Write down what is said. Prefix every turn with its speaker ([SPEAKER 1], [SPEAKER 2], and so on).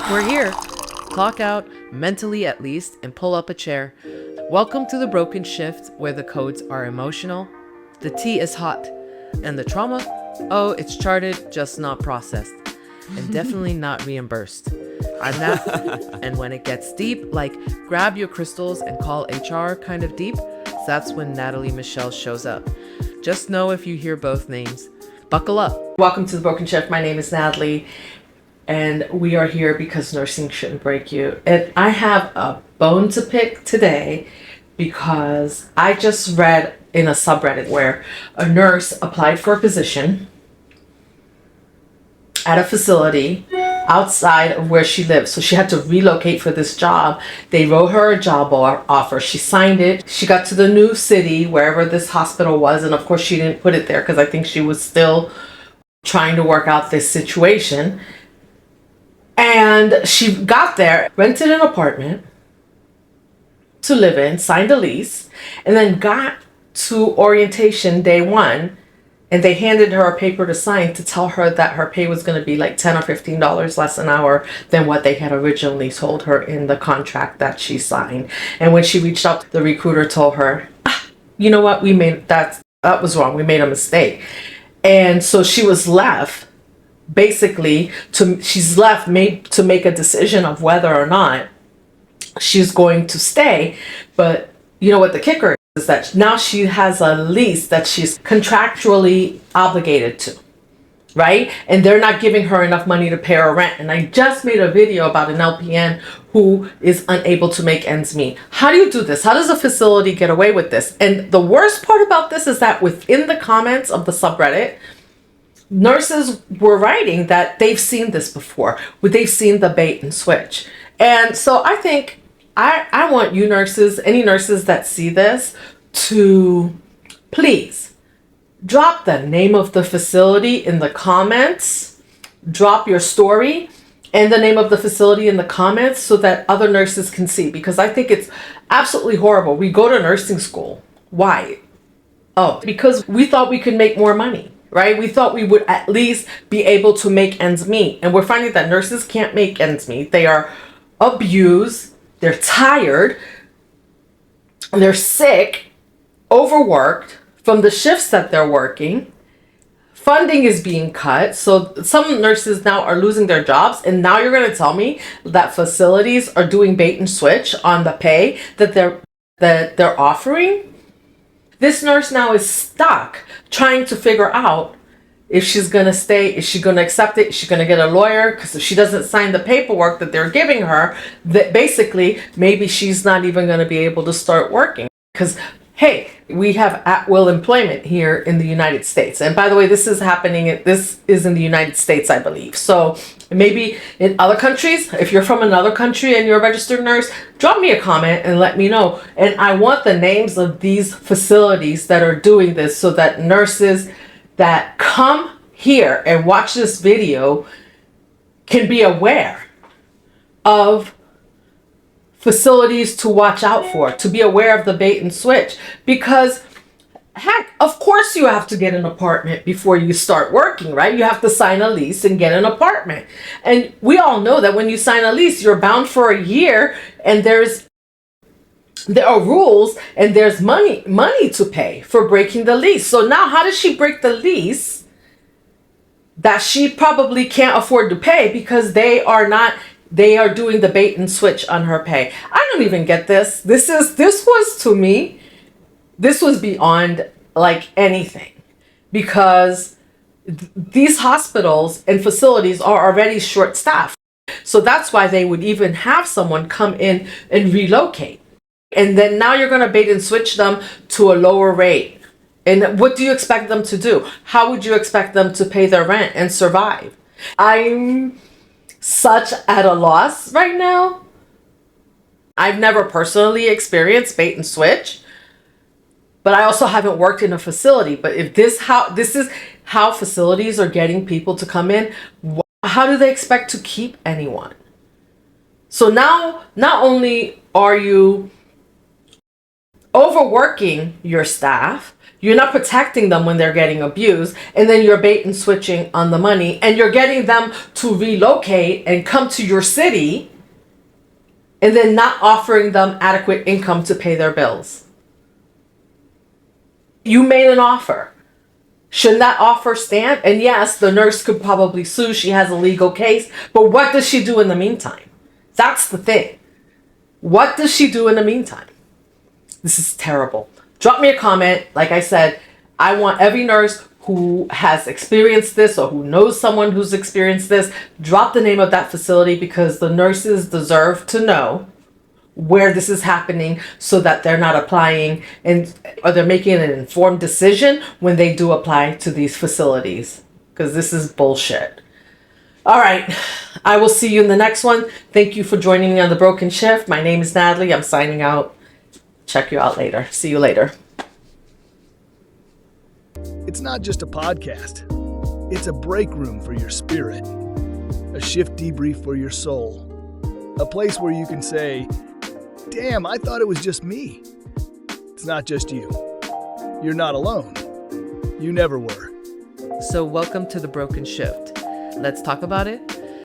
[SPEAKER 1] We're here. Clock out, mentally at least, and pull up a chair. Welcome to the broken shift where the codes are emotional, the tea is hot, and the trauma, oh, it's charted, just not processed, and definitely not reimbursed. I'm Nat, and when it gets deep, like grab your crystals and call HR kind of deep, that's when Natalie Michelle shows up. Just know if you hear both names, buckle up. Welcome to the Broken Shift. My name is Natalie, and we are here because nursing shouldn't break you. And I have a bone to pick today because I just read in a subreddit where a nurse applied for a position at a facility outside of where she lives. So she had to relocate for this job. They wrote her a job offer. She signed it. She got to the new city, wherever this hospital was. And of course, she didn't put it there because I think she was still trying to work out this situation. And she got there, rented an apartment to live in, signed a lease, and then got to orientation day one. And they handed her a paper to sign to tell her that her pay was going to be like $10 or $15 less an hour than what they had originally told her in the contract that she signed. And when she reached out, the recruiter told her, you know what, that was wrong. We made a mistake. And so she was left basically made to make a decision of whether or not she's going to stay. But you know what the kicker is that now she has a lease that she's contractually obligated to, right? And they're not giving her enough money to pay her rent. And I just made a video about an LPN who is unable to make ends meet. How do you do this? How does a facility get away with this? And the worst part about this is that within the comments of the subreddit, nurses were writing that they've seen this before. They've seen the bait and switch. And so I think I want you nurses, any nurses that see this, to please drop the name of the facility in the comments. Drop your story and the name of the facility in the comments so that other nurses can see, because I think it's absolutely horrible. We go to nursing school. Why? Oh, because we thought we could make more money, right? We thought we would at least be able to make ends meet. And we're finding that nurses can't make ends meet. They are abused. They're tired, they're sick, overworked from the shifts that they're working. Funding is being cut. So some nurses now are losing their jobs. And now you're going to tell me that facilities are doing bait and switch on the pay that they're offering? This nurse now is stuck trying to figure out if she's going to stay, is she going to accept it? Is she going to get a lawyer? Because if she doesn't sign the paperwork that they're giving her, that basically maybe she's not even going to be able to start working. Because, hey, we have at-will employment here in the United States. And by the way, this is in the United States, I believe. So maybe in other countries, if you're from another country and you're a registered nurse, drop me a comment and let me know. And I want the names of these facilities that are doing this so that nurses that come here and watch this video can be aware of facilities to watch out for, to be aware of the bait and switch. Because heck, of course you have to get an apartment before you start working, right? You have to sign a lease and get an apartment. And we all know that when you sign a lease, you're bound for a year, and there are rules and there's money to pay for breaking the lease. So now how does she break the lease that she probably can't afford to pay because they are doing the bait and switch on her pay? I don't even get this. This was to me, this was beyond like anything, because these hospitals and facilities are already short staffed. So that's why they would even have someone come in and relocate. And then now you're going to bait and switch them to a lower rate. And what do you expect them to do? How would you expect them to pay their rent and survive? I'm such at a loss right now. I've never personally experienced bait and switch, but I also haven't worked in a facility. But if this is how facilities are getting people to come in, how do they expect to keep anyone? So now, not only are you overworking your staff, You're not protecting them when they're getting abused, and then you're bait and switching on the money, and you're getting them to relocate and come to your city, and then not offering them adequate income to pay their bills. You made an offer. Shouldn't that offer stand? And yes, the nurse could probably sue. She has a legal case. But what does she do in the meantime? That's the thing. What does she do in the meantime? This is terrible. Drop me a comment. Like I said, I want every nurse who has experienced this or who knows someone who's experienced this, drop the name of that facility, because the nurses deserve to know where this is happening so that they're not applying or they're making an informed decision when they do apply to these facilities, because this is bullshit. All right. I will see you in the next one. Thank you for joining me on The Broken Shift. My name is Natalie. I'm signing out. Check you out later. See you later.
[SPEAKER 2] It's not just a podcast. It's a break room for your spirit, a shift debrief for your soul, a place where you can say, damn, I thought it was just me. It's not just you. You're not alone. You never were.
[SPEAKER 1] So welcome to The Broken Shift. Let's talk about it.